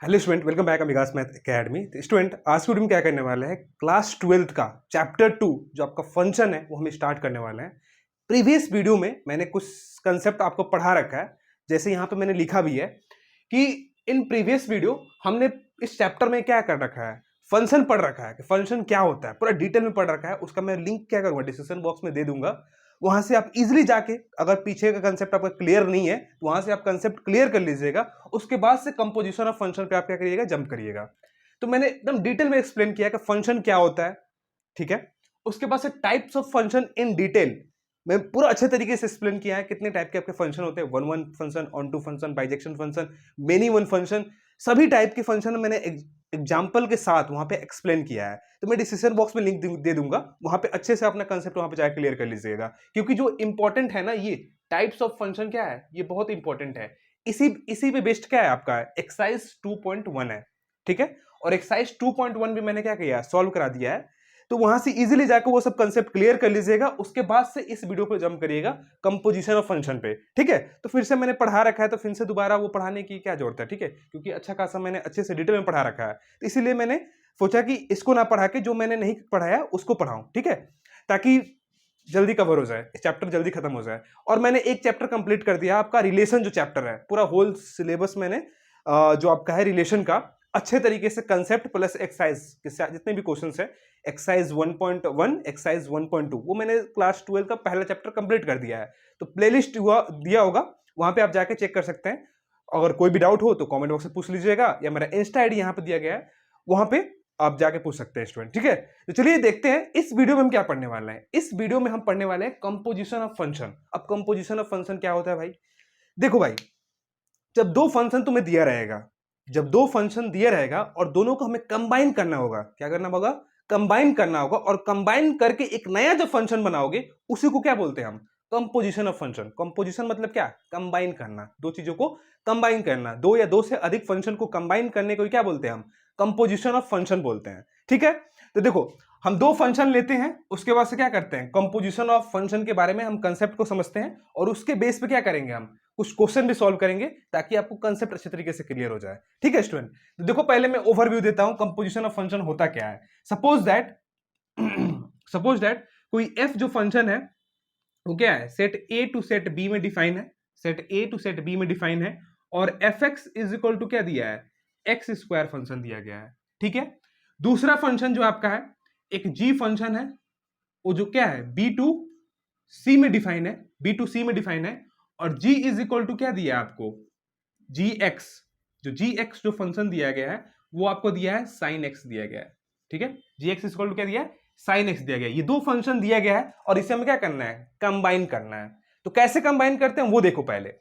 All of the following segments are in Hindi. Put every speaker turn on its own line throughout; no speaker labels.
Hello student, welcome back Amigas Math Academy. तो स्टूडेंट, आज की वीडियो में क्या करने वाले हैं, क्लास 12th का चैप्टर 2 जो आपका फंक्शन है वो हम स्टार्ट करने वाले हैं। प्रीवियस वीडियो में मैंने कुछ कंसेप्ट आपको पढ़ा रखा है, जैसे यहाँ पे मैंने लिखा भी है कि इन प्रीवियस वीडियो हमने इस चैप्टर में क्या कर रखा है, फंक्शन पढ़ रखा है कि फंक्शन क्या होता है, पूरा डिटेल में पढ़ रखा है। उसका मैं लिंक क्या करूँगा, डिस्क्रिप्शन बॉक्स में दे दूंगा। वहां से आप इजीली जाके, अगर पीछे का कंसेप्ट आपका क्लियर नहीं है तो वहां से आप कंसेप्ट क्लियर कर लीजिएगा। उसके बाद से कंपोजिशन ऑफ फंक्शन पे आप क्या करिएगा, जंप करिएगा। तो मैंने एकदम डिटेल में एक्सप्लेन किया कि फंक्शन क्या होता है, ठीक है। उसके बाद से types of function in detail मैं पूरा अच्छे तरीके से एक्सप्लेन किया है। कितने टाइप के आपके फंक्शन होते हैं, one one function, onto function, bijection function, many one function, सभी टाइप के फंक्शन मैंने एग्जाम्पल के साथ वहां पे एक्सप्लेन किया है। तो मैं डिस्क्रिप्शन बॉक्स में लिंक दे दूंगा, वहां पे अच्छे से अपना कंसेप्ट वहां पे जाकर क्लियर कर लीजिएगा। क्योंकि जो इंपॉर्टेंट है ना, ये टाइप्स ऑफ फंक्शन क्या है, ये बहुत इंपॉर्टेंट है। इसी पे बेस्ड क्या है आपका एक्सरसाइज 2.1 है, ठीक है। और एक्सरसाइज 2.1 भी मैंने क्या किया, सॉल्व करा दिया है। तो वहां से इजीली जाकर वो सब कंसेप्ट क्लियर कर लीजिएगा। उसके बाद से इस वीडियो पे जंप करिएगा कंपोजिशन ऑफ फंक्शन पे, ठीक है। तो फिर से मैंने पढ़ा रखा है तो फिर से दोबारा वो पढ़ाने की क्या जरूरत है, ठीक है, क्योंकि अच्छा खासा मैंने अच्छे से डिटेल में पढ़ा रखा है। तो इसीलिए मैंने सोचा कि इसको ना पढ़ा के जो मैंने नहीं पढ़ाया उसको पढ़ाऊं, ठीक है, ताकि जल्दी कवर हो जाए, चैप्टर जल्दी खत्म हो जाए। और मैंने एक चैप्टर कंप्लीट कर दिया, आपका रिलेशन जो चैप्टर है, पूरा होल सिलेबस मैंने जो आपका है रिलेशन का अच्छे तरीके से कंसेप्ट प्लस एक्सरसाइज जितने भी क्वेश्चंस है, एक्सरसाइज 1.1, एक्सरसाइज 1.2, वो मैंने क्लास 12 का पहला चैप्टर कंप्लीट कर दिया है। तो प्लेलिस्ट दिया होगा, वहां पे आप जाके चेक कर सकते हैं। अगर कोई भी डाउट हो तो कमेंट बॉक्स में पूछ लीजिएगा, या मेरा इंस्टा आईडी यहाँ पे दिया गया है, वहां पे आप जाके पूछ सकते हैं स्टूडेंट, ठीक है। तो चलिए देखते हैं इस वीडियो में हम क्या पढ़ने वाले हैं। इस वीडियो में हम पढ़ने वाले हैं कंपोजिशन ऑफ फंक्शन। अब कंपोजिशन ऑफ फंक्शन क्या होता है भाई, देखो भाई, जब दो फंक्शन तुम्हें दिया रहेगा, जब दो फंक्शन दिया रहेगा और दोनों को हमें कंबाइन करना होगा, क्या करना होगा, कंबाइन करना होगा। और कंबाइन करके एक नया जो फंक्शन बनाओगे उसी को क्या बोलते हैं हम, कंपोजिशन ऑफ फंक्शन। कंपोजिशन मतलब क्या, कंबाइन करना, दो चीजों को कंबाइन करना, दो या दो से अधिक फंक्शन को कंबाइन करने को क्या बोलते हैं हम, कंपोजिशन ऑफ फंक्शन बोलते हैं, ठीक है। तो देखो, हम दो फंक्शन लेते हैं, उसके बाद से क्या करते हैं, कंपोजिशन ऑफ फंक्शन के बारे में हम कंसेप्ट को समझते हैं, और उसके बेस पे क्या करेंगे, हम कुछ क्वेश्चन भी सॉल्व करेंगे ताकि आपको कंसेप्ट अच्छे तरीके से क्लियर हो जाए, ठीक है स्टूडेंट। तो देखो, पहले मैं ओवरव्यू देता हूं कंपोजिशन ऑफ फंक्शन होता क्या है। सपोज दैट सपोज दैट कोई एफ जो फंक्शन है वो क्या है, set A to set B में डिफाइन है, set A to set B में डिफाइन है। और F X is equal to क्या दिया है, एक्स स्क्वायर फंक्शन दिया गया है, ठीक है। दूसरा फंक्शन जो आपका है एक जी फंक्शन है, वो जो क्या है बी टू सी में डिफाइन है, बी टू सी में डिफाइन है। और g इज इक्वल टू क्या दिया है आपको, जी एक्स, जो जी एक्स जो फंक्शन दिया गया है वो आपको दिया है साइन एक्स दिया गया है, ठीक है। जी एक्स इक्वल टू क्या दिया है, साइन एक्स दिया गया है। ये दो फंक्शन दिया गया है और इसे हमें क्या करना है, कंबाइन करना है। तो कैसे कंबाइन करते हैं वो देखो। पहले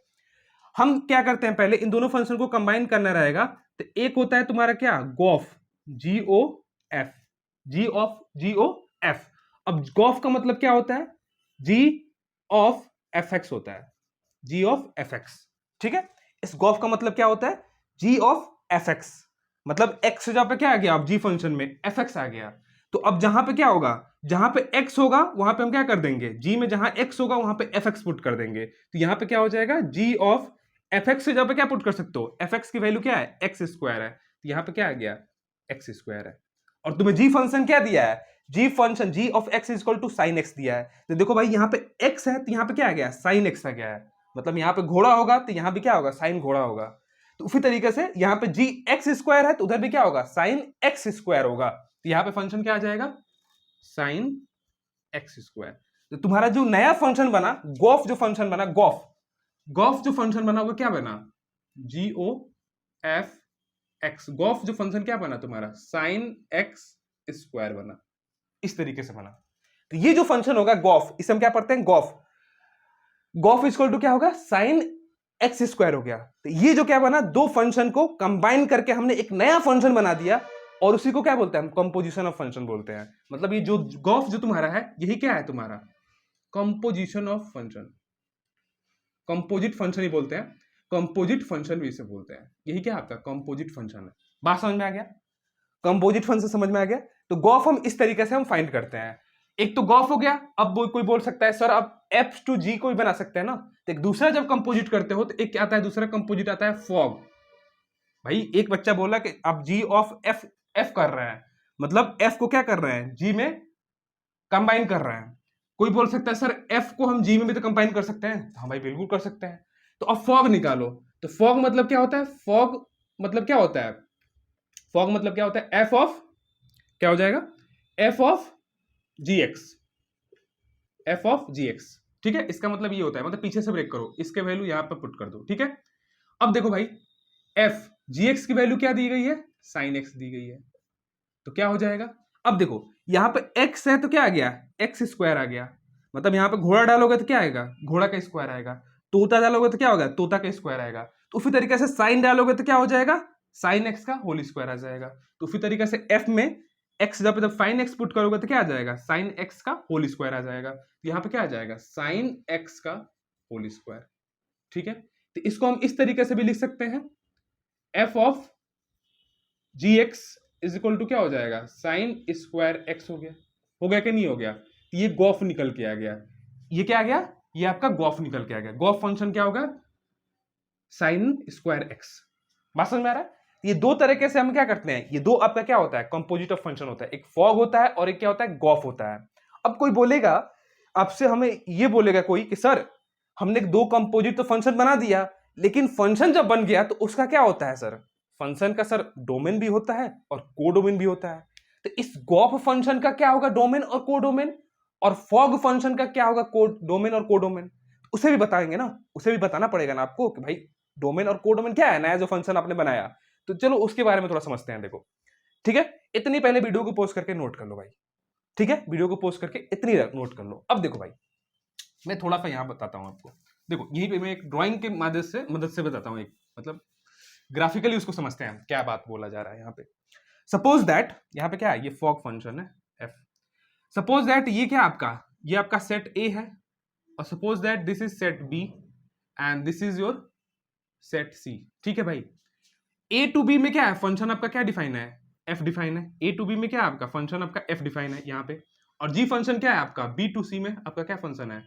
हम क्या करते हैं, पहले इन दोनों फंक्शन को कंबाइन करना रहेगा। तो एक होता है तुम्हारा क्या, गॉफ, जी ओ एफ, जी ओ एफ। अब गॉफ का मतलब क्या होता है, जी ऑफ एफ एक्स होता है, जी ऑफ एफ एक्स, ठीक है। इस गॉफ का मतलब क्या होता है, जी ऑफ एफ एक्स, मतलब एक्स जहां पे क्या आ गया, अब जी फंक्शन में एफ एक्स आ गया। तो अब जहां पे क्या होगा, जहां पे एक्स होगा वहां पे हम क्या कर देंगे, जी में जहां एक्स होगा वहां पे एफ एक्स पुट कर देंगे। तो यहां पे क्या हो जाएगा, जी ऑफ एफ एक्स से जहां पे क्या पुट कर सकते हो, एफ एक्स की वैल्यू क्या है, एक्स स्क्वायर है। तो यहां पे क्या आ गया, एक्स स्क्वायर है। और तुम्हें जी फंक्शन क्या दिया है, g function g of x is equal to sine x दिया है। तो देखो भाई, यहां पे एक्स है तो यहां पे क्या आ गया, साइन एक्स आ गया है। मतलब यहां पे घोड़ा होगा तो यहां भी क्या होगा, साइन घोड़ा होगा। तो उसी तरीके से यहां पे जी एक्स स्क्वायर है तो उधर भी क्या होगा, साइन एक्स स्क्वायर होगा। तो यहां पे फंक्शन क्या आ जाएगा, साइन एक्स स्क्वायर। तो तुम्हारा जो नया फंक्शन बना, गॉफ जो फंक्शन बना, गॉफ जो फंक्शन बना वो क्या बना, जी ओ एफ एक्स। गॉफ जो फंक्शन क्या बना तुम्हारा, साइन एक्स स्क्वायर बना, इस तरीके से बना। तो ये जो फंक्शन होगा गॉफ, इसे हम क्या पढ़ते हैं, गॉफ। गॉफ इक्वल टू क्या होगा, साइन एक्स स्क्वायर हो गया। तो ये जो क्या बना, दो फंक्शन को कंबाइन करके हमने एक नया फंक्शन बना दिया, और उसी को क्या बोलते हैं हम, कंपोजिशन ऑफ फंक्शन बोलते हैं। मतलब ये जो गॉफ जो तुम्हारा है यही क्या है तुम्हारा, composition of function. Composite function ही बोलते हैं, कंपोजिट फंक्शन भी इसे बोलते हैं। यही क्या आपका कंपोजिट फंक्शन है। बात समझ में आ गया, कंपोजिट फंक्शन समझ में आ गया। तो गॉफ हम इस तरीके से हम फाइंड करते हैं। एक तो गॉफ हो गया। अब कोई बोल सकता है सर अब एफ टू जी को भी बना सकते हैं ना। तो एक दूसरा जब कंपोजिट करते हो तो एक क्या आता है, दूसरा कंपोजिट आता है फॉग। भाई एक बच्चा बोला कि आप जी ऑफ एफ एफ कर रहे हैं, मतलब एफ को क्या कर रहे हैं, जी में कंबाइन कर रहे हैं। कोई बोल सकता है सर एफ को हम जी में भी तो कंबाइन कर सकते हैं। हाँ भाई बिल्कुल कर सकते हैं। तो अब फॉग निकालो। तो फॉग मतलब क्या होता है, फॉग मतलब क्या होता है, फॉग मतलब क्या होता है, एफ ऑफ क्या हो जाएगा, F of G X, F of G X. ठीक है, इसका मतलब ये होता है, मतलब पीछे से ब्रेक करो, इसके वैल्यू यहां पर पुट कर दो। ठीक है, अब देखो भाई एफ जी एक्स की वैल्यू क्या दी गई है, साइन एक्स दी गई है, तो क्या हो जाएगा। अब देखो यहां पे एक्स है तो क्या आ गया, एक्स स्क्वायर आ गया, मतलब यहां पे घोड़ा डालोगे तो क्या आएगा, घोड़ा का स्क्वायर आएगा। तोता डालोगे तो क्या होगा, तोता का स्क्वायर आएगा। तो उसी तरीके से साइन डालोगे तो क्या हो जाएगा, साइन एक्स का होल स्क्वायर आ जाएगा। तो उसी तरीके से एफ में एक्स जब साइन एक्स पुट करोगे तो क्या आ जाएगा, साइन एक्स का होल स्क्वायर आ जाएगा। तो यहाँ पे क्या आ जाएगा, साइन एक्स का होल स्क्वायर। ठीक है, तो इसको हम इस तरीके से भी लिख सकते हैं, F of G X is equal to क्या हो जाएगा, साइन स्क्वायर एक्स हो गया कि नहीं हो गया। तो ये गॉफ निकल के आ गया, ये क्या आ गया, ये आपका गॉफ निकल के आ गया। गॉफ फंक्शन क्या होगा, साइन स्क्वायर एक्स। बात समझ में आ रहा है। ये दो तरीके से हम क्या करते हैं, ये दो आपका क्या होता है, कंपोजिट ऑफ फंक्शन होता है, एक फॉग होता है और एक क्या होता है, गॉफ होता है। अब कोई बोलेगा आपसे, हमें ये बोलेगा कोई कि सर हमने दो कंपोजिट तो फंक्शन बना दिया, लेकिन फंक्शन जब बन गया तो उसका क्या होता है सर, फंक्शन का सर डोमेन भी होता है और कोडोमेन भी होता है। तो इस गॉफ फंक्शन का क्या होगा, डोमेन और कोडोमेन, और फॉग फंक्शन का क्या होगा, डोमेन और कोडोमेन। उसे भी बताएंगे ना, उसे भी बताना पड़ेगा ना आपको कि भाई डोमेन और कोडोमेन क्या है, नया जो फंक्शन आपने बनाया। तो चलो उसके बारे में थोड़ा समझते हैं। देखो ठीक है, इतनी पहले वीडियो को पोस्ट करके नोट कर लो भाई। ठीक है, वीडियो को पोस्ट करके इतनी नोट कर लो। अब देखो भाई मैं थोड़ा सा यहां बताता हूं आपको। देखो यहीं पे मैं एक ड्राइंग के मदद से बताता हूं, एक मतलब ग्राफिकली उसको समझते हैं क्या बात बोला जा रहा है यहाँ पे। सपोज दैट यहाँ पे क्या है, ये फॉग फंक्शन है एफ। सपोज दैट ये क्या आपका, ये आपका सेट ए है, और suppose that this is set B and this is your set C. ठीक है भाई, ए टू बी में क्या है, फंक्शन आपका क्या डिफाइन है, एफ डिफाइन है। ए टू बी में क्या है आपका फंक्शन, आपका एफ डिफाइन है यहाँ पे। और जी फंक्शन क्या है आपका, बी टू सी में आपका क्या फंक्शन है,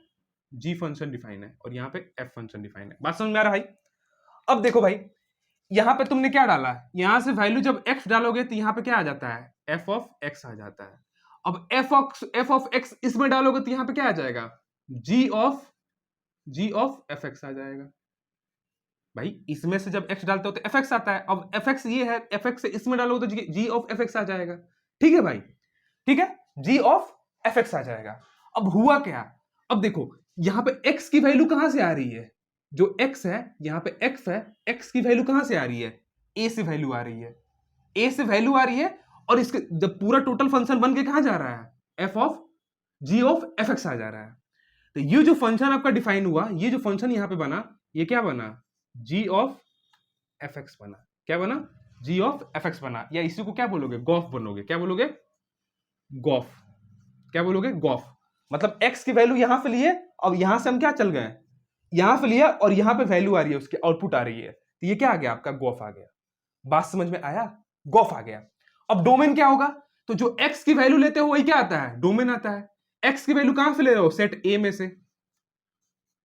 जी फंक्शन डिफाइन है, और यहाँ पे एफ फंक्शन डिफाइन है। बात समझ में आ रहा है भाई। अब देखो भाई यहाँ पे तुमने क्या डाला, यहां से वैल्यू जब एक्स डालोगे तो यहाँ पे क्या आ जाता है, एफ ऑफ एक्स आ जाता है। अब एफ ऑफ एक्स इसमें डालोगे तो यहाँ पे क्या आ जाएगा, जी ऑफ एफ एक्स आ जाएगा। भाई इसमें से जब x डालते हो तो fx आता है, अब fx ये है, fx से इसमें डालोगे तो g ऑफ fx आ जाएगा। ठीक है भाई, ठीक है, g ऑफ fx आ जाएगा। अब हुआ क्या, अब देखो यहाँ पे x की वैल्यू कहां से आ रही है, जो x है यहाँ पे x है, x की वैल्यू कहां से आ रही है, a से वैल्यू आ रही है, a से वैल्यू आ रही है। और इसके जब पूरा टोटल फंक्शन बन के कहां जा रहा है, f of g of fx आ जा रहा है। तो ये जो फंक्शन आपका डिफाइन हुआ, ये जो फंक्शन यहाँ पे बना, ये क्या बना, g ऑफ एफ एक्स बना। क्या बना, g ऑफ एफ एक्स बना, या इसी को क्या बोलोगे, गॉफ बनोगे। क्या बोलोगे, गॉफ। क्या बोलोगे, गॉफ। मतलब x की वैल्यू यहां पे लिए, अब यहां से हम क्या चल गए, यहां पे लिया और यहां पे वैल्यू आ रही है, उसकी आउटपुट आ रही है, तो ये क्या आ गया आपका, गॉफ आ गया। बात समझ में आया, गॉफ आ गया। अब डोमेन क्या होगा, तो जो x की वैल्यू लेते हो वही क्या आता है, डोमेन आता है। x की वैल्यू कहां से ले रहे हो, सेट ए में से,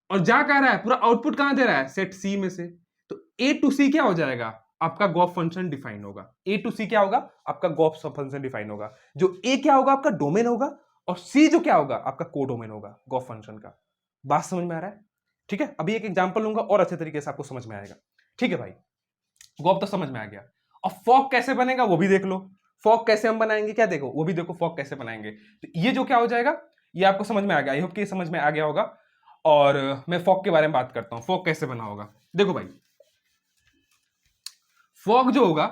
और जा कह रहा है पूरा आउटपुट कहां दे रहा है, सेट सी में से। तो ए टू सी क्या हो जाएगा, आपका गॉफ फंक्शन डिफाइन होगा। ए टू सी क्या होगा, आपका गॉफ फंक्शन डिफाइन होगा। जो ए क्या होगा, आपका डोमेन होगा, और सी जो क्या होगा, आपका कोडोमेन होगा गॉफ फंक्शन का। बात समझ में आ रहा है। ठीक है, अभी एक एग्जांपल लूंगा और अच्छे तरीके से आपको समझ में आएगा। ठीक है भाई, गॉफ तो समझ में आ गया। और फॉग कैसे बनेगा वो भी देख लो, फॉग कैसे हम बनाएंगे, क्या देखो वो भी देखो, फॉग कैसे बनाएंगे। तो ये जो क्या हो जाएगा, ये आपको समझ में आ गया, आई होप कि समझ में आ गया होगा। और मैं फॉग के बारे में बात करता हूं, फॉग कैसे बना होगा। देखो भाई फॉग जो होगा,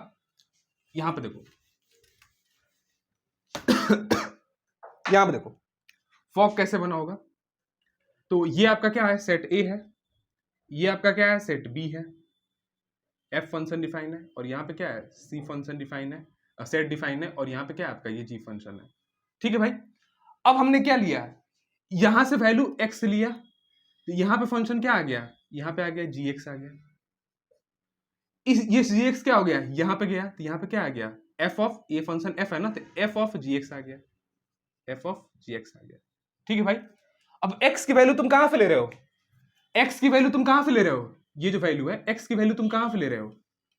यहां पे देखो यहां पे देखो फॉग कैसे बना होगा। तो ये आपका क्या है, सेट ए है, ये आपका क्या है, सेट बी है, एफ फंक्शन डिफाइन है, और यहाँ पे क्या है, सी फंक्शन डिफाइन है, सेट डिफाइन है, और यहाँ पे क्या है आपका, ये जी फंक्शन है। ठीक है भाई, अब हमने क्या लिया, यहां से वैल्यू एक्स लिया, तो यहां पे फंक्शन क्या आ गया, यहाँ पे आ गया जी एक्स आ गया। ये जी एक्स क्या हो गया, यहां पे गया, तो यहाँ पे क्या आ गया, एफ ऑफ, ये फंक्शन एफ है ना, तो एफ ऑफ जी एक्स आ गया, एफ ऑफ जी एक्स आ गया। ठीक है भाई, अब एक्स की वैल्यू तुम कहां से ले रहे हो, एक्स की वैल्यू तुम कहां से ले रहे हो, ये जो वैल्यू है एक्स की वैल्यू तुम कहां से ले रहे हो,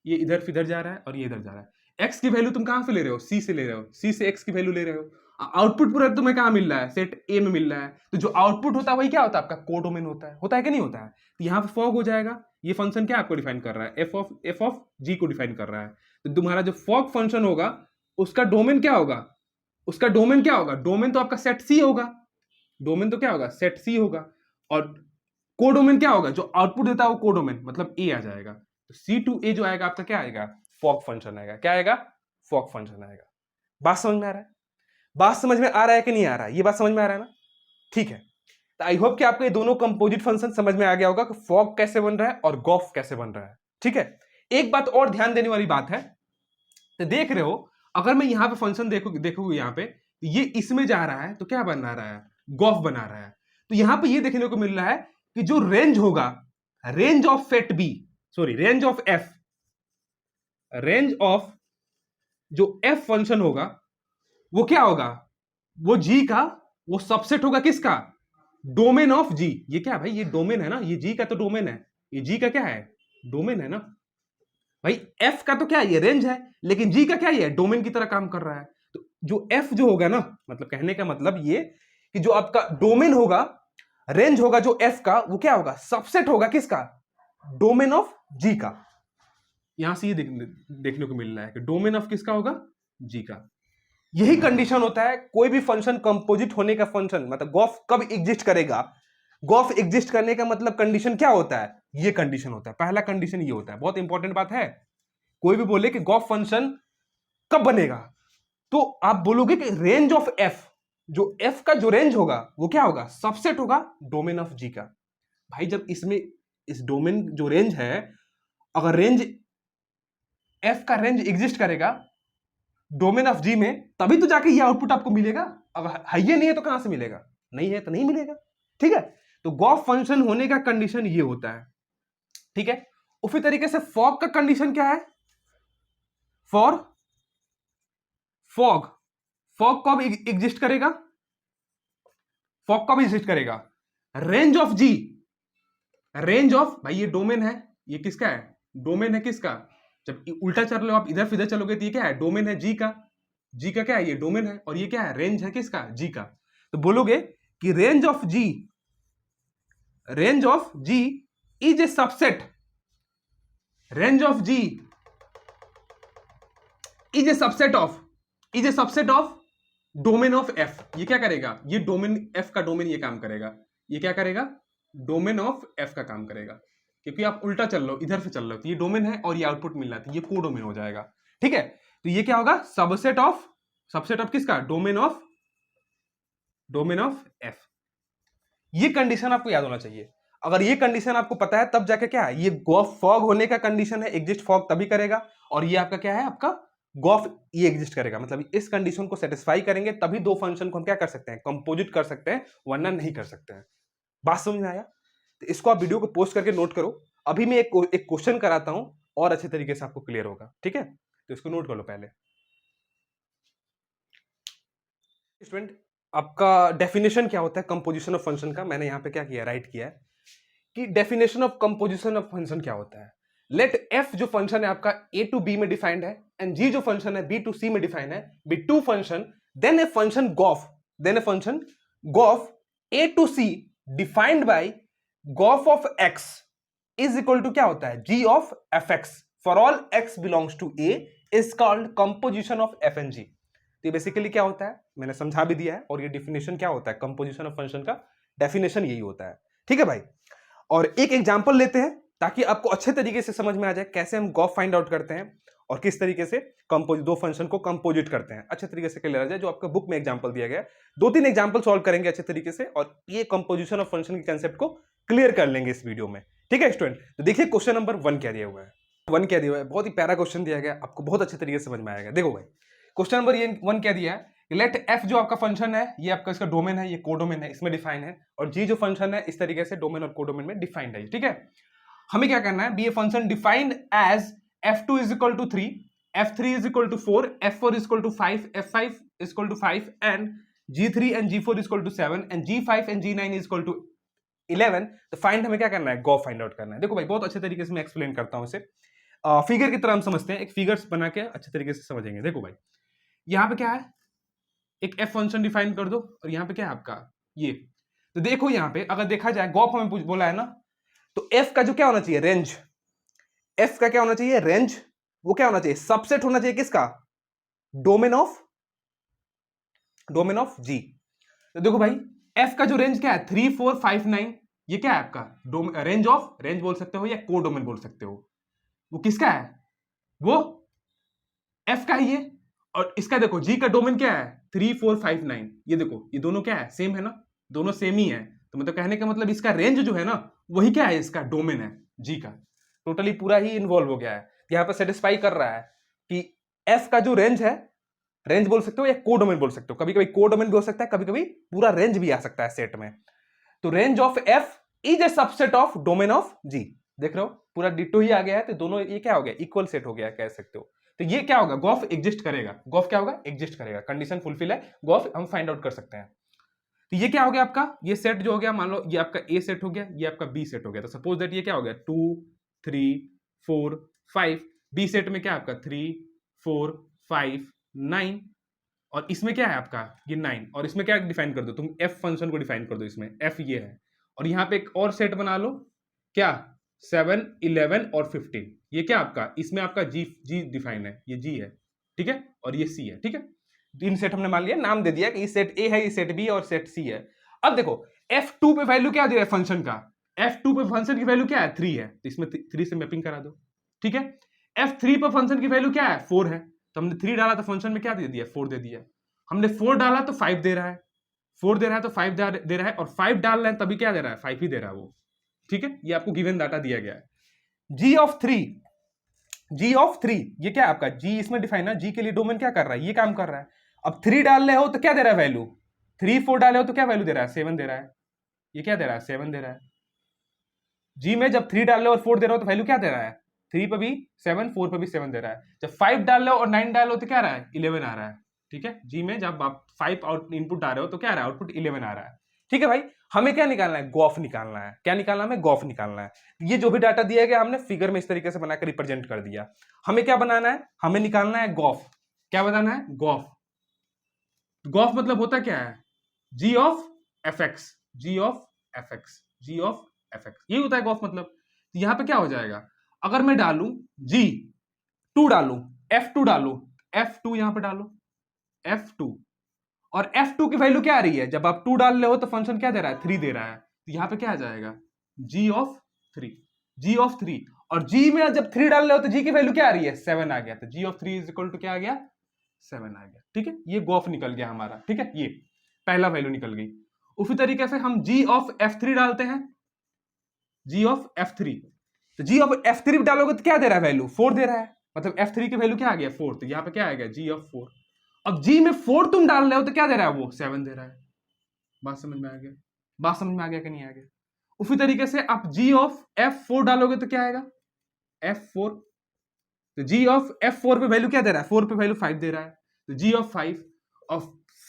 ये इधर फिधर जा रहा है और ये इधर जा रहा है। एक्स की वैल्यू तुम कहां से ले रहे हो, सी से ले रहे हो, सी से एक्स की वैल्यू ले रहे हो। आउटपुट पूरा तुम्हें कहां मिल रहा है, सेट ए में मिल रहा है। तो जो आउटपुट होता है वही क्या होता है, आपका कोडोमेन होता है कि नहीं होता है। तो यहाँ पे फॉग हो जाएगा। ये फंक्शन क्या आपको डिफाइन कर रहा है, एफ ऑफ जी को डिफाइन कर रहा है। तो तुम्हारा जो फॉग फंक्शन होगा उसका डोमेन क्या होगा, उसका डोमेन क्या होगा, डोमेन तो आपका सेट सी होगा, डोमेन तो क्या होगा, सेट सी होगा। और कोडोमेन क्या होगा, जो आउटपुट देता है वो कोडोमेन मतलब ए आ जाएगा। तो सी टू ए जो आएगा आपका क्या आएगा, फॉग फंक्शन आएगा। क्या आएगा, फॉग फंक्शन आएगा। बात समझ में आ रहा है, बात समझ में आ रहा है कि नहीं आ रहा है, ये बात समझ में आ रहा है ना। ठीक है, तो आई होप कि आपको ये दोनों कंपोजिट फंक्शन समझ में आ गया होगा कि फॉग कैसे बन रहा है और गॉफ कैसे बन रहा है। ठीक है, एक बात और ध्यान देने वाली बात है, तो देख रहे हो अगर मैं यहां पे फंक्शन देखोगे यहां पे ये इसमें जा रहा है तो क्या बना रहा है, गॉफ बना रहा है। तो यहां पे ये देखने को मिल रहा है कि जो रेंज होगा, range of set B, sorry range of F, range of जो एफ फंक्शन होगा वो क्या होगा, वो जी का वो सबसेट होगा किसका, डोमेन ऑफ जी। ये क्या भाई, ये डोमेन है ना, ये जी का तो डोमेन है, ये जी का क्या है, डोमेन है ना भाई। एफ का तो क्या है, ये रेंज है, लेकिन जी का क्या है, डोमेन की तरह काम कर रहा है। तो जो एफ जो होगा ना, मतलब कहने का मतलब ये कि जो आपका डोमेन होगा, रेंज होगा जो एफ का, वो क्या होगा, सबसेट होगा किसका, डोमेन ऑफ जी का। यहां से ये देखने को मिल रहा है कि डोमेन ऑफ किसका होगा, जी का। यही कंडीशन होता है कोई भी फंक्शन कंपोजिट होने का फंक्शन, मतलब गॉफ कब एग्जिस्ट करेगा। गॉफ एग्जिस्ट करने का मतलब कंडीशन क्या होता है, ये कंडीशन होता है, पहला कंडीशन ये होता है। बहुत इंपॉर्टेंट बात है, कोई भी बोले कि गॉफ फंक्शन कब बनेगा, तो आप बोलोगे कि रेंज ऑफ एफ, जो एफ का जो रेंज होगा वो क्या होगा, सबसेट होगा डोमेन ऑफ जी का। भाई जब इसमें इस डोमेन जो रेंज है, अगर रेंज एफ का रेंज एग्जिस्ट करेगा डोमेन ऑफ जी में, तभी तो जाके ये आउटपुट आपको मिलेगा। अगर है ये नहीं है तो कहां से मिलेगा, नहीं है तो नहीं मिलेगा। ठीक है, तो गॉफ फंक्शन होने का कंडीशन ये होता है। ठीक है, उसी तरीके से फॉग का कंडीशन क्या है, फॉर फॉग, फॉग कब एग्जिस्ट करेगा, फॉग कब एग्जिस्ट करेगा, range of ji, range of, भाई ये डोमेन है, ये किसका है, डोमेन है किसका। जब उल्टा चल रहे हो आप, इधर फिधर चलोगे तो ये क्या है, डोमेन है जी का, जी का क्या है, ये डोमेन है, और ये क्या है, रेंज है किसका, जी का। तो बोलोगे कि range of ji, range of g is a subset, range of g is a subset of, is a subset of domain of f. ये क्या करेगा, ये डोमेन एफ का डोमेन ये काम करेगा, ये क्या करेगा, डोमेन ऑफ एफ का काम करेगा। क्योंकि आप उल्टा चल रहे हो, इधर से चल रहे हो, तो ये डोमेन है और ये आउटपुट मिल रहा है, तो ये कोडोमेन हो जाएगा। ठीक है, तो ये क्या होगा, सबसेट ऑफ, सबसेट ऑफ किसका, domain of, domain of f. ये कंडीशन आपको याद होना चाहिए। अगर ये कंडीशन आपको पता है तब जाके क्या है, ये गॉफ फॉग होने का कंडीशन है, एग्जिस्ट फॉग तभी करेगा। और ये आपका क्या है, आपका गॉफ ये एग्जिस्ट करेगा, मतलब इस कंडीशन को सेटिस्फाई करेंगे तभी दो फंक्शन को हम क्या कर सकते हैं, कंपोजिट कर सकते हैं, वरना नहीं कर सकते हैं। बात समझ में आया, तो इसको आप वीडियो को पोस्ट करके नोट करो। अभी मैं एक क्वेश्चन कराता हूं और अच्छे तरीके से आपको क्लियर होगा। ठीक है, तो इसको नोट कर लो पहले। स्टूडेंट, आपका डेफिनेशन क्या होता है कंपोजिशन ऑफ फंक्शन का, मैंने यहां पे क्या किया, राइट किया है कि definition of composition of function क्या होता है। लेट एफ जो फंक्शन है आपका ए टू बी में डिफाइंड है, एंड जी जो फंक्शन है बी टू सी में डिफाइंड है, B to function, then a function gof, then a function gof A to C defined by gof of x is equal to क्या होता है, g of f x for all x belongs to A is called composition of f and g. तो बेसिकली क्या होता है, मैंने समझा भी दिया है, और ये डिफिनेशन क्या होता है कंपोजिशन ऑफ फंक्शन का, डेफिनेशन यही होता है। ठीक है भाई, और एक एग्जांपल लेते हैं ताकि आपको अच्छे तरीके से समझ में आ जाए कैसे हम गॉफ फाइंड आउट करते हैं और किस तरीके से दो फंक्शन को कंपोजिट करते हैं, अच्छे तरीके से क्लियर आ जाए। जो आपका बुक में एग्जांपल दिया गया है, 2-3 एग्जांपल सॉल्व करेंगे अच्छे तरीके से, और ये कंपोजिशन ऑफ फंक्शन के कंसेप्ट को क्लियर कर लेंगे इस वीडियो में। ठीक है स्टूडेंट, तो देखिए क्वेश्चन नंबर 1 क्या दिया हुआ है, 1 क्या दिया हुआ है, बहुत ही प्यारा क्वेश्चन दिया गया, आपको बहुत अच्छे तरीके से समझ में आएगा। देखो भाई क्वेश्चन नंबर 1 क्या दिया है, लेट एफ जो आपका फंक्शन है, ये आपका इसका डोमेन है, ये कोडोमेन है, इसमें डिफाइन है, और जी जो फंक्शन है इस तरीके से डोमेन और कोडोमेन में डिफाइंड है। ठीक है, हमें क्या करना है, be a function defined as f2 is equal to 3, f3 is equal to 4, f4 is equal to 5, f5 is equal to 5, and g3 and g4 is equal to 7, and g5 and g9 is equal to 11। तो फाइंड हमें क्या करना है, गॉफ फाइंड आउट करना है। देखो भाई बहुत अच्छे तरीके से मैं एक्सप्लेन करता हूं इसे। फिगर की तरह हम समझते हैं, एक फिगर्स बना के अच्छे तरीके से समझेंगे। देखो भाई, यहाँ पे क्या है, एक एफ फंक्शन डिफाइन कर दो, और यहाँ पे क्या है आपका ये। तो देखो यहाँ पे अगर देखा जाए, गॉफ हमें बोला है ना, तो एफ का जो क्या होना चाहिए, रेंज, एफ का क्या होना चाहिए, रेंज, वो क्या होना चाहिए, सबसेट होना चाहिए किसका, डोमेन ऑफ जी। तो देखो भाई, एफ का जो रेंज क्या है 3 4 5 9, ये क्या है आपका रेंज ऑफ, रेंज बोल सकते हो या को डोमेन बोल सकते हो, वो किसका है, वो एफ का ही है। और इसका देखो जी का डोमेन क्या है 3 4 5 9, ये देखो ये दोनों क्या है, सेम है ना, दोनों सेम ही है। तो मतलब कहने का मतलब इसका रेंज जो है ना, वही क्या है, इसका डोमेन है जी का, टोटली पूरा ही इन्वॉल्व हो गया है। यहाँ पर सेटिस्फाई कर रहा है कि एफ का जो रेंज है, रेंज बोल सकते हो या को डोमेन बोल सकते हो, कभी कभी को डोमेन भी हो सकता है, कभी कभी पूरा रेंज भी आ सकता है सेट में। तो range of f is a subset of domain of g. देख रहे हो पूरा डिटो ही आ गया है, तो दोनों ये क्या हो गया, इक्वल सेट हो गया कह सकते हो। तो ये क्या होगा, गॉफ एग्जिस्ट करेगा, गॉफ क्या होगा, एग्जिस्ट करेगा, कंडीशन फुलफिल है, गॉफ हम फाइंड आउट कर सकते हैं। तो ये क्या हो गया आपका, ये सेट जो हो गया, मान लो ये आपका ए सेट हो गया, ये आपका बी सेट हो गया। तो सपोज दैट ये क्या हो गया 2 3 4 5, बी सेट में क्या है आपका 3 4 5 9, और इसमें क्या है आपका ये 9, और इसमें क्या डिफाइन कर दो तुम, एफ फंक्शन को डिफाइन कर दो, इसमें एफ ये है। और यहाँ पे एक और सेट बना लो, क्या 7 11 और 15, ये क्या आपका, इसमें आपका जी जी डिफाइन है, ये जी है, ठीक है, और ये सी है, ठीक है। तीन सेट हमने मान लिया, नाम दे दिया कि ये सेट ए है, ये सेट बी और सेट सी है। अब देखो F2 पे वैल्यू क्या दे रहा है फंक्शन का, F2 पे फंक्शन की वैल्यू क्या है 3 है, तो इसमें 3 से मैपिंग करा दो, ठीक है। F3 पे फंक्शन की वैल्यू क्या है 4 है, तो हमने 3 डाला तो फंक्शन में क्या दे दिया 4 दे दिया। हमने 4 डाला तो 5 दे रहा है, 4 दे रहा है तो 5 दे रहा है, और 5 डाल रहे हैं तभी क्या दे रहा है 5 ही दे रहा है वो, ठीक है। ये आपको गिवन डाटा दिया गया है। जी ऑफ थ्री ये क्या है आपका, जी इसमें डिफाइन है, जी के लिए डोमेन क्या कर रहा है, ये काम कर रहा है। अब 3 डाल रहे हो तो क्या दे रहा है वैल्यू, 3 4 डाले हो तो क्या वैल्यू दे रहा है 7 दे रहा है, ये क्या दे रहा है 7 दे रहा है। जी में जब 3 डाल रहे हो और 4 दे रहे हो तो वैल्यू क्या दे रहा है, 3 पे भी 7 4 पे भी 7 दे रहा है। जब 5 डाल रहे हो और 9 डाल रहे हो तो क्या आ रहा है 11 आ रहा है, ठीक है। जी में जब आप 5 आउट इनपुट आ रहे हो तो क्या आ रहा है आउटपुट 11 आ रहा है, ठीक है भाई। हमें क्या निकालना है, गॉफ निकालना है, क्या निकालना है, हमें गॉफ निकालना है। ये जो भी डाटा दिया गया हमने फिगर में इस तरीके से बनाकर रिप्रेजेंट कर दिया। हमें क्या बनाना है, हमें निकालना है गॉफ। क्या बनाना है, गॉफ। गॉफ मतलब होता क्या है, g of f x, g of f x, g of f x, ये होता है गॉफ मतलब। तो यहां पे क्या हो जाएगा, अगर मैं डालू जी 2 डालू, F2 डालू, F2 यहां पे डालो F2, और F2 की वैल्यू क्या आ रही है, जब आप 2 डाल रहे हो तो फंक्शन क्या दे रहा है 3 दे रहा है, तो यहां पे क्या आ जाएगा g ऑफ 3, g ऑफ 3। और g में जब 3 डाल रहे हो तो g की वैल्यू क्या आ रही है 7 आ गया, तो g of 3 is equal to क्या आ गया 7 आ गया, ठीक है। ये गॉफ निकल गया हमारा, ठीक है, ये पहला वैल्यू निकल गई। उसी तरीके से हम g ऑफ f3 डालते हैं, g ऑफ f3, तो g ऑफ f3 डालोगे तो क्या दे रहा है वैल्यू 4 दे रहा है, मतलब f3 की वैल्यू क्या आ गया 4, तो यहां पे क्या आएगा g ऑफ 4। अब g में 4 तुम डाल रहे हो तो क्या दे रहा है वो 7 दे रहा है। बात समझ में आ गया, बात समझ में आ गया कि नहीं आ गया। उसी तरीके से आप g ऑफ f4 डालोगे तो क्या आएगा f4, तो g ऑफ f4 पे वैल्यू क्या दे रहा है 4 पे वैल्यू 5 दे रहा है, तो g ऑफ 5, और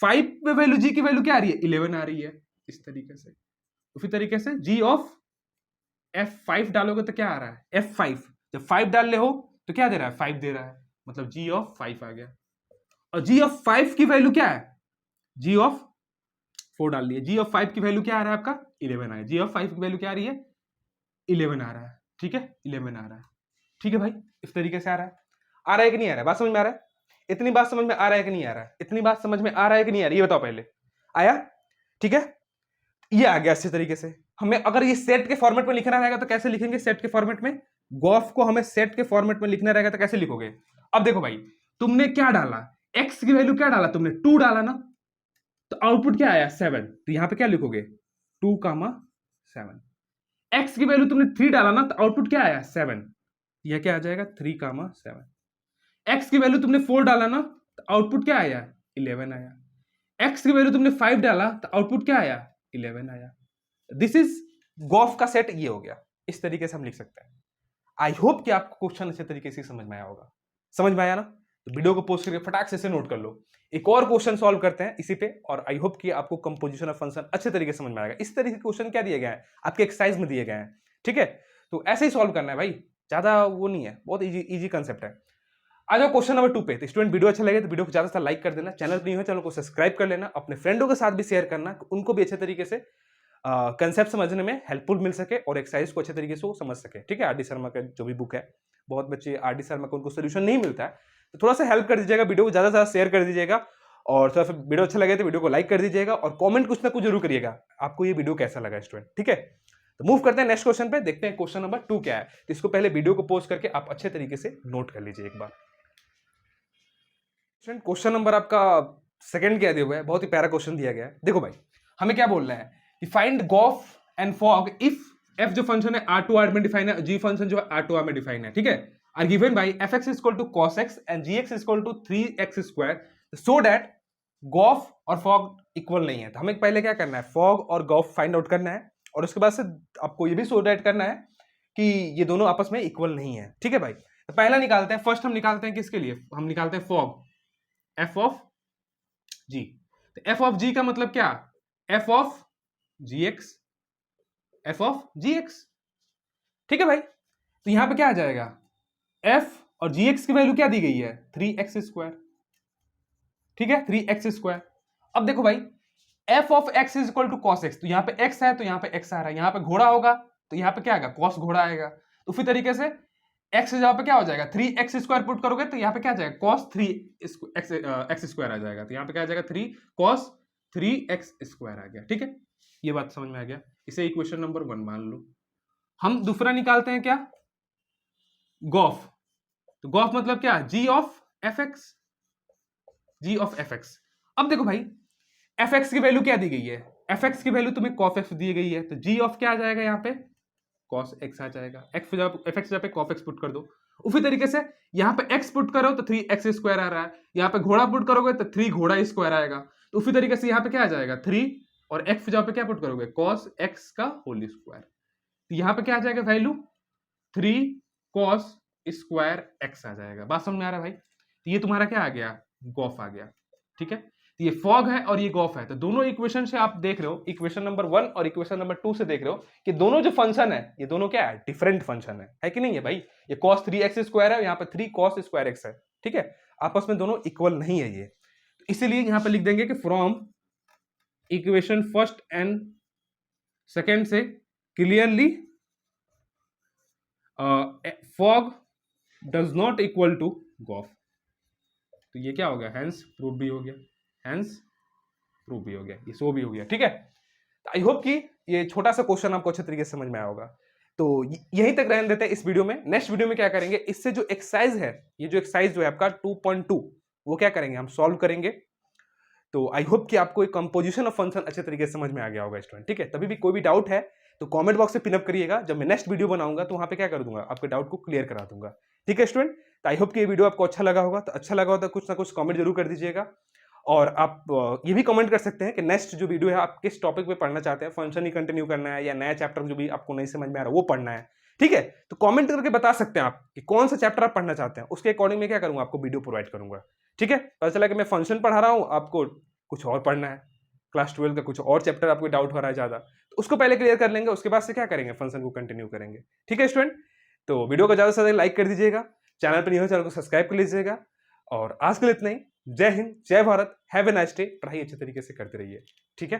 5 पे वैल्यू g की वैल्यू क्या आ रही है 11 आ रही है, इस तरीके से। उसी तरीके से g ऑफ f5 डालोगे तो क्या आ रहा है f5, जब 5 डाल ले हो तो क्या दे रहा है 5 दे रहा है, मतलब g ऑफ 5 आ गया। और g ऑफ 5 की वैल्यू क्या है, g ऑफ 4 डाल लिए, g ऑफ 5 की वैल्यू क्या आ रहा है आपका 11 आया, g ऑफ 5 की वैल्यू क्या आ रही है 11 आ रहा है, ठीक है 11 आ रहा है, ठीक है भाई। इस तरीके से आ रहा है कि नहीं आ रहा है, बात समझ में आ रहा है, इतनी बात समझ में आ रहा है कि नहीं आ रहा है, इतनी बात समझ में आ रहा है कि नहीं आ रहा है, ये बताओ पहले, आया, ठीक है। ये आ गया अच्छे तरीके से। हमें अगर ये सेट के फॉर्मेट में लिखना रहेगा तो कैसे लिखेंगे, सेट के फॉर्मेट में, गॉफ को हमें सेट के फॉर्मेट में लिखना रहेगा तो कैसे लिखोगे। अब देखो भाई, तुमने क्या डाला, x की वैल्यू क्या डाला तुमने 2 डाला ना, तो आउटपुट क्या आया 7, तो यहां पे क्या लिखोगे 2 7। x की वैल्यू तुमने 3 डाला ना, तो आउटपुट क्या आया 7, यह क्या आ जाएगा 3 7। x की वैल्यू तुमने 4 डाला ना, तो आउटपुट क्या आया 11 आया। x की वैल्यू तुमने 5 डाला तो आउटपुट क्या आया 11 आया। दिस इज गॉफ का सेट, ये हो गया, इस तरीके से हम लिख सकते हैं। आई होप कि आपको क्वेश्चन अच्छे तरीके से समझ में आया होगा, समझ में आया ना, तो वीडियो को पोस्ट करके फटाक से नोट कर लो। एक और क्वेश्चन सॉल्व करते हैं इसी पे, और आई होप कि आपको कंपोजिशन ऑफ फंक्शन अच्छे तरीके से समझ में आएगा। इस तरीके के क्वेश्चन क्या दिए गए हैं आपके एक्सरसाइज में दिए गए हैं, ठीक है। तो ऐसे ही सॉल्व करना है भाई, ज़्यादा वो नहीं है, बहुत इजी कंसेप्ट है। आ जाओ क्वेश्चन नंबर 2 पे। तो स्टूडेंट वीडियो अच्छा लगे तो वीडियो को ज़्यादा से ज़्यादा लाइक कर देना, चैनल पर नहीं हो चैनल को सब्सक्राइब कर लेना, अपने फ्रेंडों के साथ भी शेयर करना, उनको भी अच्छे तरीके से कंसेप्ट समझने में हेल्पफुल मिल सके और एक्सरसाइज को अच्छे तरीके से वो समझ सके। ठीक है, आर डी शर्मा का जो भी बुक है, बहुत बच्चे आर डी शर्मा का उनको सोल्यूशन नहीं मिलता है, तो थोड़ा सा हेल्प कर दीजिएगा, वीडियो को ज़्यादा से ज़्यादा शेयर कर दीजिएगा और थोड़ा सा वीडियो अच्छा लगे तो वीडियो को लाइक कर दीजिएगा और कमेंट कुछ ना कुछ जरूर करिएगा आपको ये वीडियो कैसा लगा स्टूडेंट। ठीक है, तो मूव करते हैं नेक्स्ट क्वेश्चन पे, देखते हैं क्वेश्चन नंबर 2 क्या है। तो इसको पहले वीडियो को पोस्ट करके आप अच्छे तरीके से नोट कर लीजिए एक बार। क्वेश्चन नंबर आपका सेकंड क्या दिया हुआ है, बहुत ही प्यारा क्वेश्चन दिया गया है। देखो भाई, हमें क्या बोल रहे हैं कि find gof and fog if f जो फंक्शन है r2r में डिफाइन है, g फंक्शन जो है r2r में डिफाइन है। ठीक है, are given by fx equal to cos x and gx equal to 3x square so that gof और फॉग इक्वल नहीं है। तो हमें पहले क्या करना है, फॉग और गॉफ फाइंड आउट करना है और उसके बाद से आपको ये भी सो दैट करना है कि ये दोनों आपस में इक्वल नहीं है। ठीक है भाई, तो पहला निकालते हैं, फर्स्ट हम निकालते हैं किसके लिए, हम निकालते हैं फॉग, f ऑफ g। तो f ऑफ g का मतलब क्या, f of gx, f of gx। ठीक है भाई, तो यहां पे क्या आ जाएगा, f और gx की वैल्यू क्या दी गई है, 3x स्क्वायर। ठीक है, 3x स्क्वायर। अब देखो भाई, f of x is equal to cos x, तो यहां पे x है तो यहां पे x आ रहा है, यहां पे घोड़ा होगा तो यहां पे क्या आएगा, cos घोड़ा आएगा। तो फिर तरीके से x जहां पे क्या हो जाएगा, 3x स्क्वायर पुट करोगे तो यहां पे क्या आ जाएगा, cos 3x स्क्वायर आ जाएगा, तो यहां पे क्या आ जाएगा 3 cos 3x स्क्वायर आ गया। ठीक है, ये बात समझ में आ गया, इसे इक्वेशन नंबर 1 मान लो। हम दूसरा निकालते हैं क्या, गॉफ। तो गॉफ मतलब क्या, g of fx, g of fx। अब देखो भाई, fx की वैल्यू क्या दी गई है, fx की वैल्यू तुम्हें cos x दी गई है, तो g ऑफ क्या आ जाएगा यहाँ पे, cos x आ जाएगा। fx जहाँ पे cos x पुट कर दो, उसी तरीके से यहाँ पे x पुट करो तो 3x स्क्वायर आ रहा है, यहाँ पे घोड़ा पुट करोगे तो 3 घोड़ा स्क्वायर आएगा। तो उसी तरीके से यहाँ पे क्या आ जाएगा 3 और x जहाँ पे क्या पुट करोगे, cos x का होल स्क्वायर। तो यहाँ पे क्या आ जाएगा वैल्यू, 3 cos स्क्वायर x आ जाएगा। बात समझ में आ रहा है भाई, तो ये तुम्हारा क्या आ गया, गॉफ आ गया। ठीक है, तो ये फॉग है और ये गॉफ है, तो दोनों इक्वेशन से आप देख रहे हो, इक्वेशन नंबर 1 और इक्वेशन नंबर 2 से देख रहे हो कि दोनों जो फंक्शन है ये दोनों क्या है, डिफरेंट फंक्शन है कि नहीं है भाई। ये cos 3x स्क्वायर है, यहाँ पे 3 cos स्क्वायर x है। ठीक है, आपस में दोनों इक्वल नहीं है ये, तो इसीलिए यहाँ पे लिख देंगे कि from equation first and second से clearly fog does not equal to gof. तो ये क्या हो गया, हैंस प्रूफ भी हो गया, हैंस प्रूफ भी हो गया, ये सो भी हो गया। ठीक है, आई होप कि ये छोटा सा क्वेश्चन आपको अच्छे तरीके से समझ में आया होगा। तो यहीं तक रहने देते हैं इस वीडियो में। नेक्स्ट वीडियो में क्या करेंगे, इससे जो एक्सरसाइज है, ये जो एक्सरसाइज जो है आपका 2.2, वो क्या करेंगे, हम सॉल्व करेंगे। तो आई होप कि आपको एक कंपोजिशन ऑफ फंक्शन अच्छे तरीके से समझ में आ गया होगा स्टूडेंट। ठीक है, तभी भी कोई भी डाउट है तो कमेंट बॉक्स से पिनअप करिएगा, जब मैं नेक्स्ट वीडियो बनाऊंगा तो वहां पे क्या कर दूंगा, आपके डाउट को क्लियर करा दूंगा। ठीक है स्टूडेंट, तो आई होप कि ये वीडियो आपको अच्छा लगा होगा, तो अच्छा लगा हो तो कुछ ना कुछ कमेंट जरूर कर दीजिएगा। और आप ये भी कमेंट कर सकते हैं कि नेक्स्ट जो वीडियो है आप किस टॉपिक पे पढ़ना चाहते हैं, फंक्शन ही कंटिन्यू करना है या नया चैप्टर जो भी आपको नहीं समझ में आ रहा है वो पढ़ना है। ठीक है, तो कमेंट करके बता सकते हैं आप कि कौन सा चैप्टर आप पढ़ना चाहते हैं, उसके अकॉर्डिंग मैं क्या करूंगा, आपको वीडियो प्रोवाइड करूंगा। ठीक है, पता चला कि मैं फंक्शन पढ़ा रहा हूं, आपको कुछ और पढ़ना है, क्लास 12 का कुछ और चैप्टर आपको डाउट हो रहा है ज्यादा, तो उसको पहले क्लियर कर लेंगे, उसके बाद से क्या करेंगे, फंक्शन को कंटिन्यू करेंगे। ठीक है स्टूडेंट, तो वीडियो को ज्यादा से ज्यादा लाइक कर दीजिएगा, चैनल पर नहीं हो चैनल को सब्सक्राइब कर लीजिएगा। और आज के लिए इतना ही। जय हिंद, जय Bharat, have a nice day. पढ़ाई अच्छे तरीके से करते रहिए। ठीक है।